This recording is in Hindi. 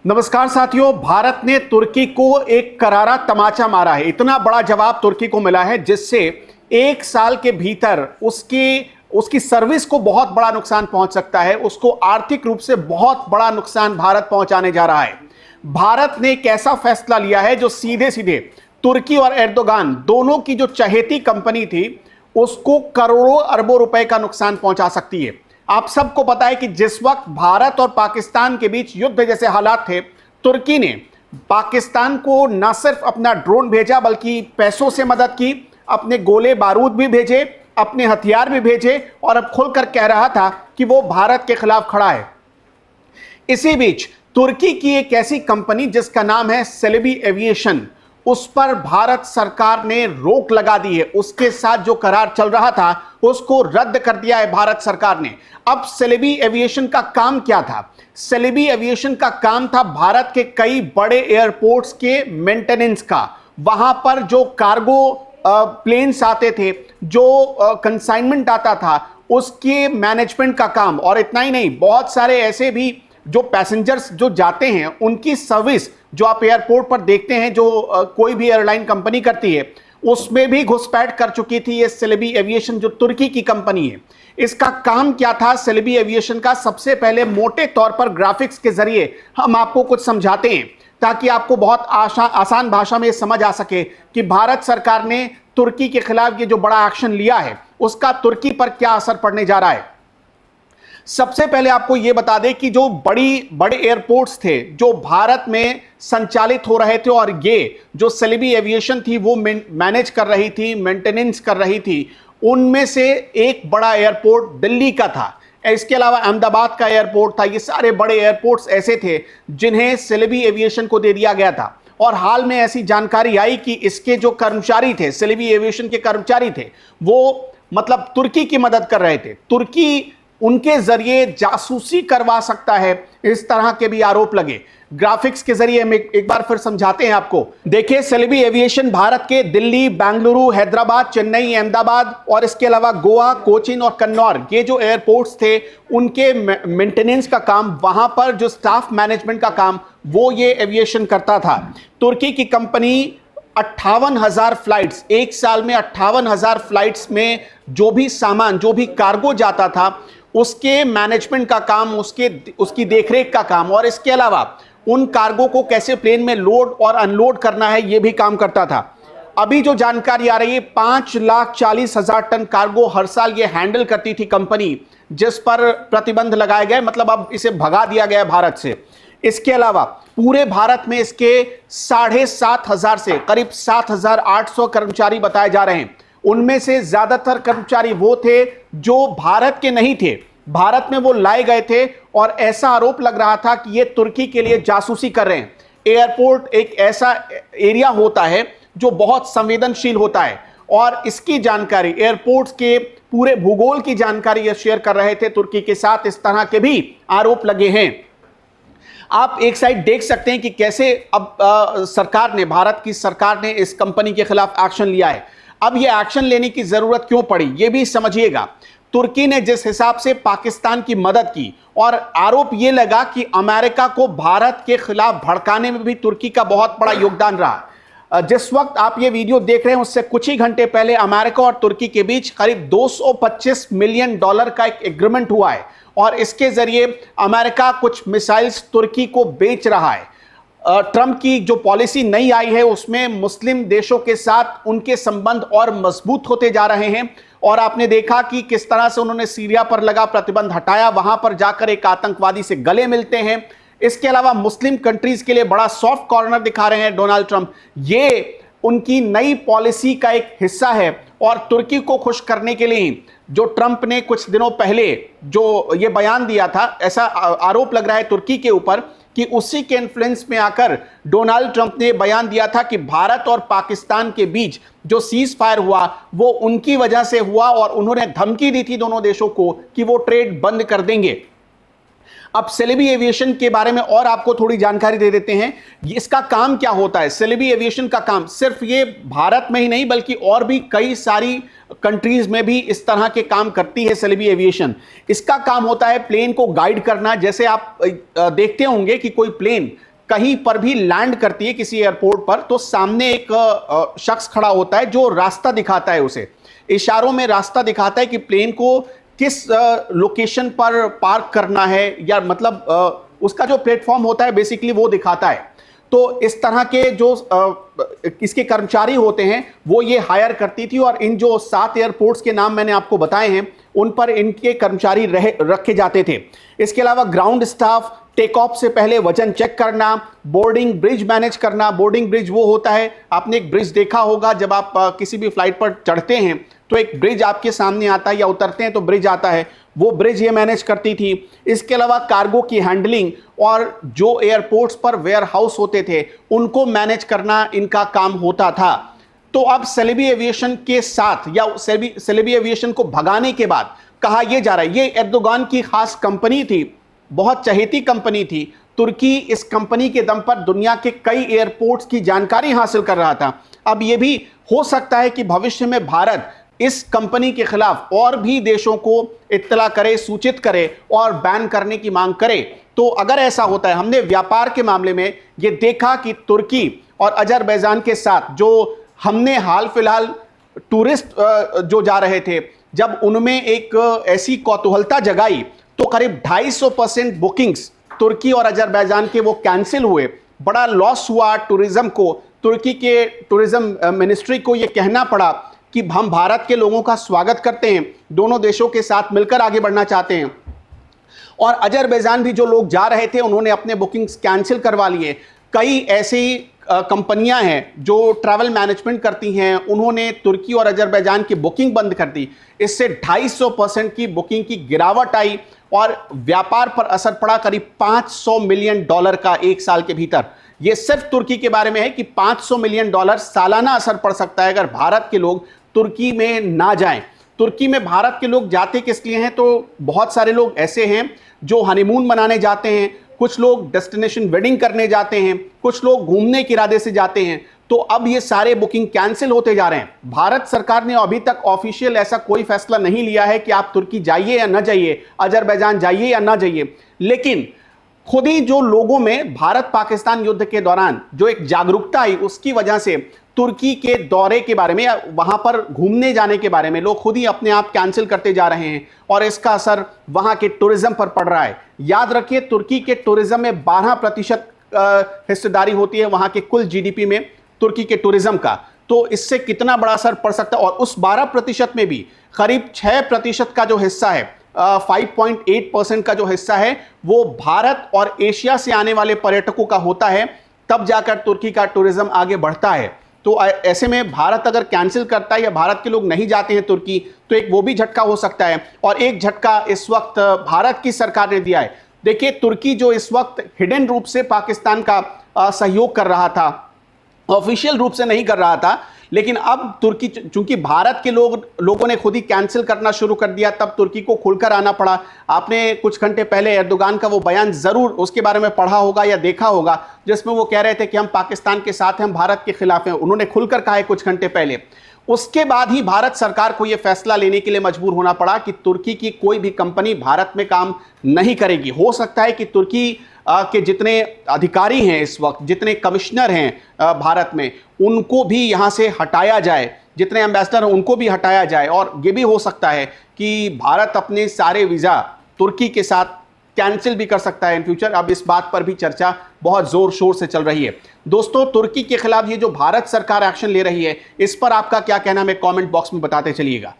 नमस्कार साथियों, भारत ने तुर्की को एक करारा तमाचा मारा है। इतना बड़ा जवाब तुर्की को मिला है जिससे एक साल के भीतर उसकी सर्विस को बहुत बड़ा नुकसान पहुंच सकता है। उसको आर्थिक रूप से बहुत बड़ा नुकसान भारत पहुंचाने जा रहा है। भारत ने एक ऐसा फैसला लिया है जो सीधे सीधे तुर्की और एर्दोगान दोनों की जो चहेती कंपनी थी उसको करोड़ों अरबों रुपए का नुकसान पहुंचा सकती है। आप सबको पता है कि जिस वक्त भारत और पाकिस्तान के बीच युद्ध जैसे हालात थे, तुर्की ने पाकिस्तान को न सिर्फ अपना ड्रोन भेजा बल्कि पैसों से मदद की, अपने गोले बारूद भी भेजे, अपने हथियार भी भेजे और अब खुलकर कह रहा था कि वो भारत के खिलाफ खड़ा है। इसी बीच तुर्की की एक ऐसी कंपनी जिसका नाम है सेलेबी एविएशन, उस पर भारत सरकार ने रोक लगा दी है। उसके साथ जो करार चल रहा था उसको रद्द कर दिया है भारत सरकार ने। अब सेलेबी एविएशन का काम क्या था? सेलेबी एविएशन का काम था भारत के कई बड़े एयरपोर्ट्स के मेंटेनेंस का। वहां पर जो कार्गो प्लेन्स आते थे, जो कंसाइनमेंट आता था, उसके मैनेजमेंट का काम। और इतना ही नहीं, बहुत सारे ऐसे भी जो पैसेंजर्स जो जाते हैं उनकी सर्विस जो आप एयरपोर्ट पर देखते हैं, जो कोई भी एयरलाइन कंपनी करती है, उसमें भी घुसपैठ कर चुकी थी ये सेलेबी एविएशन जो तुर्की की कंपनी है। इसका काम क्या था सेलेबी एविएशन का? सबसे पहले मोटे तौर पर ग्राफिक्स के जरिए हम आपको कुछ समझाते हैं ताकि आपको बहुत आसान भाषा में समझ आ सके कि भारत सरकार ने तुर्की के खिलाफ ये जो बड़ा एक्शन लिया है उसका तुर्की पर क्या असर पड़ने जा रहा है। सबसे पहले आपको यह बता दें कि जो बड़े एयरपोर्ट्स थे जो भारत में संचालित हो रहे थे और ये जो सेलेबी एविएशन थी वो मैनेज कर रही थी, मेंटेनेंस कर रही थी, उनमें से एक बड़ा एयरपोर्ट दिल्ली का था। इसके अलावा अहमदाबाद का एयरपोर्ट था। ये सारे बड़े एयरपोर्ट्स ऐसे थे जिन्हें सेलेबी एविएशन को दे दिया गया था। और हाल में ऐसी जानकारी आई कि इसके जो कर्मचारी थे, सेलेबी एविएशन के कर्मचारी थे, वो मतलब तुर्की की मदद कर रहे थे। तुर्की उनके जरिए जासूसी करवा सकता है, इस तरह के भी आरोप लगे। ग्राफिक्स के जरिए हम एक बार फिर समझाते हैं आपको। देखिए, सेलेबी एविएशन भारत के दिल्ली, बेंगलुरु, हैदराबाद, चेन्नई, अहमदाबाद और इसके अलावा गोवा, कोचीन और कन्नौर, ये जो एयरपोर्ट्स थे उनके मेंटेनेंस का काम, वहां पर जो स्टाफ मैनेजमेंट का काम, वो ये एविएशन करता था। तुर्की की कंपनी 58,000 फ्लाइट्स, एक साल में 58,000 फ्लाइट्स में जो भी सामान, जो भी कार्गो जाता था, उसके मैनेजमेंट का काम, उसकी देखरेख का काम और इसके अलावा उन कार्गो को कैसे प्लेन में लोड और अनलोड करना है, यह भी काम करता था। अभी जो जानकारी आ रही है, 5,40,000 टन कार्गो हर साल ये हैंडल करती थी कंपनी, जिस पर प्रतिबंध लगाए गए, मतलब अब इसे भगा दिया गया भारत से। इसके अलावा पूरे भारत में इसके 7,500 से करीब 7,800 कर्मचारी बताए जा रहे हैं। उनमें से ज्यादातर कर्मचारी वो थे जो भारत के नहीं थे, भारत में वो लाए गए थे और ऐसा आरोप लग रहा था कि ये तुर्की के लिए जासूसी कर रहे हैं। एयरपोर्ट एक ऐसा एरिया होता है जो बहुत संवेदनशील होता है और इसकी जानकारी, एयरपोर्ट्स के पूरे भूगोल की जानकारी ये शेयर कर रहे थे तुर्की के साथ। इस तरह के भी आरोप लगे हैं। आप एक साइड देख सकते हैं कि कैसे अब सरकार ने, भारत की सरकार ने इस कंपनी के खिलाफ एक्शन लिया है। अब यह एक्शन लेने की जरूरत क्यों पड़ी, यह भी समझिएगा। तुर्की ने जिस हिसाब से पाकिस्तान की मदद की और आरोप यह लगा कि अमेरिका को भारत के खिलाफ भड़काने में भी तुर्की का बहुत बड़ा योगदान रहा। जिस वक्त आप ये वीडियो देख रहे हैं उससे कुछ ही घंटे पहले अमेरिका और तुर्की के बीच करीब $225 मिलियन का एक एग्रीमेंट हुआ है और इसके जरिए अमेरिका कुछ मिसाइल्स तुर्की को बेच रहा है। ट्रंप की जो पॉलिसी नई आई है उसमें मुस्लिम देशों के साथ उनके संबंध और मजबूत होते जा रहे हैं और आपने देखा कि किस तरह से उन्होंने सीरिया पर लगा प्रतिबंध हटाया, वहां पर जाकर एक आतंकवादी से गले मिलते हैं। इसके अलावा मुस्लिम कंट्रीज के लिए बड़ा सॉफ्ट कॉर्नर दिखा रहे हैं डोनाल्ड ट्रंप। ये उनकी नई पॉलिसी का एक हिस्सा है और तुर्की को खुश करने के लिए जो ट्रंप ने कुछ दिनों पहले जो ये बयान दिया था, ऐसा आरोप लग रहा है तुर्की के ऊपर कि उसी के इन्फ्लुएंस में आकर डोनाल्ड ट्रंप ने बयान दिया था कि भारत और पाकिस्तान के बीच जो सीज फायर हुआ वो उनकी वजह से हुआ और उन्होंने धमकी दी थी दोनों देशों को कि वो ट्रेड बंद कर देंगे। अब सेलेबी एविएशन के बारे में और आपको थोड़ी जानकारी दे देते हैं। इसका काम क्या होता है? सेलेबी एविएशन का काम सिर्फ ये भारत में ही नहीं बल्कि और भी कई सारी कंट्रीज में भी इस तरह के काम करती है सेलेबी एविएशन। इसका काम होता है प्लेन को गाइड करना। जैसे आप देखते होंगे कि कोई प्लेन कहीं पर भी लैंड करती है किसी एयरपोर्ट पर, तो सामने एक शख्स खड़ा होता है जो रास्ता दिखाता है, उसे इशारों में रास्ता दिखाता है कि प्लेन को किस लोकेशन पर पार्क करना है, या मतलब उसका जो प्लेटफॉर्म होता है बेसिकली वो दिखाता है। तो इस तरह के जो इसके कर्मचारी होते हैं वो ये हायर करती थी, और इन जो 7 एयरपोर्ट्स के नाम मैंने आपको बताए हैं उन पर इनके कर्मचारी रखे जाते थे। इसके अलावा ग्राउंड स्टाफ, टेक ऑफ से पहले वजन चेक करना, बोर्डिंग ब्रिज मैनेज करना। बोर्डिंग ब्रिज वो होता है, आपने एक ब्रिज देखा होगा जब आप किसी भी फ्लाइट पर चढ़ते हैं तो एक ब्रिज आपके सामने आता है, या उतरते हैं तो ब्रिज आता है, वो ब्रिज ये मैनेज करती थी। इसके अलावा कार्गो की हैंडलिंग और जो एयरपोर्ट्स पर वेयर हाउस होते थे उनको मैनेज करना इनका काम होता था। तो अब सेलेबी एविएशन के साथ, या सेलेबी एविएशन को भगाने के बाद कहा यह जा रहा है, ये एर्दोगान की खास कंपनी थी, बहुत चहेती कंपनी थी। तुर्की इस कंपनी के दम पर दुनिया के कई एयरपोर्ट्स की जानकारी हासिल कर रहा था। अब यह भी हो सकता है कि भविष्य में भारत इस कंपनी के खिलाफ और भी देशों को इत्तला करे, सूचित करे और बैन करने की मांग करे। तो अगर ऐसा होता है, हमने व्यापार के मामले में यह देखा कि तुर्की और अजरबैजान के साथ जो हमने हाल फिलहाल टूरिस्ट जो जा रहे थे, जब उनमें एक ऐसी कौतूहलता जगाई तो करीब 250% बुकिंग्स तुर्की और अजरबैजान के वो कैंसिल हुए। बड़ा लॉस हुआ टूरिज्म को। तुर्की के टूरिज्म मिनिस्ट्री को ये कहना पड़ा कि हम भारत के लोगों का स्वागत करते हैं, दोनों देशों के साथ मिलकर आगे बढ़ना चाहते हैं। और अजरबैजान भी जो लोग जा रहे थे उन्होंने अपने बुकिंग्स कैंसिल करवा लिए। कई ऐसी कंपनियां हैं जो ट्रैवल मैनेजमेंट करती हैं, उन्होंने तुर्की और अजरबैजान की बुकिंग बंद कर दी। इससे 250% की बुकिंग की गिरावट आई और व्यापार पर असर पड़ा करीब $500 मिलियन का एक साल के भीतर। यह सिर्फ तुर्की के बारे में है कि $500 मिलियन सालाना असर पड़ सकता है अगर भारत के लोग तुर्की में ना जाएं। तुर्की में भारत के लोग जाते किस लिए हैं? तो बहुत सारे लोग ऐसे हैं जो हनीमून मनाने जाते हैं, कुछ लोग डेस्टिनेशन वेडिंग करने जाते हैं, कुछ लोग घूमने के इरादे से जाते हैं। तो अब ये सारे बुकिंग कैंसिल होते जा रहे हैं। भारत सरकार ने अभी तक ऑफिशियल ऐसा कोई फैसला नहीं लिया है कि आप तुर्की जाइए या ना जाइए, अजरबैजान जाइए या ना जाइए, लेकिन खुद ही जो लोगों में भारत पाकिस्तान युद्ध के दौरान जो एक जागरूकता आई उसकी वजह से तुर्की के दौरे के बारे में या वहां पर घूमने जाने के बारे में लोग खुद ही अपने आप कैंसिल करते जा रहे हैं, और इसका असर वहां के टूरिज्म पर पड़ रहा है। याद रखिए, तुर्की के टूरिज्म में 12% हिस्सेदारी होती है वहां के कुल जीडीपी में तुर्की के टूरिज्म का। तो इससे कितना बड़ा असर पड़ सकता है। और उस 12% में भी करीब 6% का जो हिस्सा है, 5.8% का जो हिस्सा है वो भारत और एशिया से आने वाले पर्यटकों का होता है। तब जाकर तुर्की का टूरिज्म आगे बढ़ता है। तो ऐसे में भारत अगर कैंसिल करता है या भारत के लोग नहीं जाते हैं तुर्की, तो एक वो भी झटका हो सकता है। और एक झटका इस वक्त भारत की सरकार ने दिया है। देखिए, तुर्की जो इस वक्त हिडन रूप से पाकिस्तान का सहयोग कर रहा था, ऑफिशियल रूप से नहीं कर रहा था, लेकिन अब तुर्की, चूंकि भारत के लोगों ने खुद ही कैंसिल करना शुरू कर दिया, तब तुर्की को खुलकर आना पड़ा। आपने कुछ घंटे पहले एर्दोगान का वो बयान जरूर उसके बारे में पढ़ा होगा या देखा होगा, जिसमें वो कह रहे थे कि हम पाकिस्तान के साथ हैं, हम भारत के खिलाफ हैं। उन्होंने खुलकर कहा है कुछ घंटे पहले। उसके बाद ही भारत सरकार को यह फैसला लेने के लिए मजबूर होना पड़ा कि तुर्की की कोई भी कंपनी भारत में काम नहीं करेगी। हो सकता है कि तुर्की के जितने अधिकारी हैं इस वक्त, जितने कमिश्नर हैं भारत में, उनको भी यहाँ से हटाया जाए, जितने एम्बेसडर हैं उनको भी हटाया जाए। और ये भी हो सकता है कि भारत अपने सारे वीज़ा तुर्की के साथ कैंसिल भी कर सकता है इन फ्यूचर। अब इस बात पर भी चर्चा बहुत जोर शोर से चल रही है। दोस्तों, तुर्की के खिलाफ ये जो भारत सरकार एक्शन ले रही है, इस पर आपका क्या कहना है, कमेंट बॉक्स में बताते चलिएगा।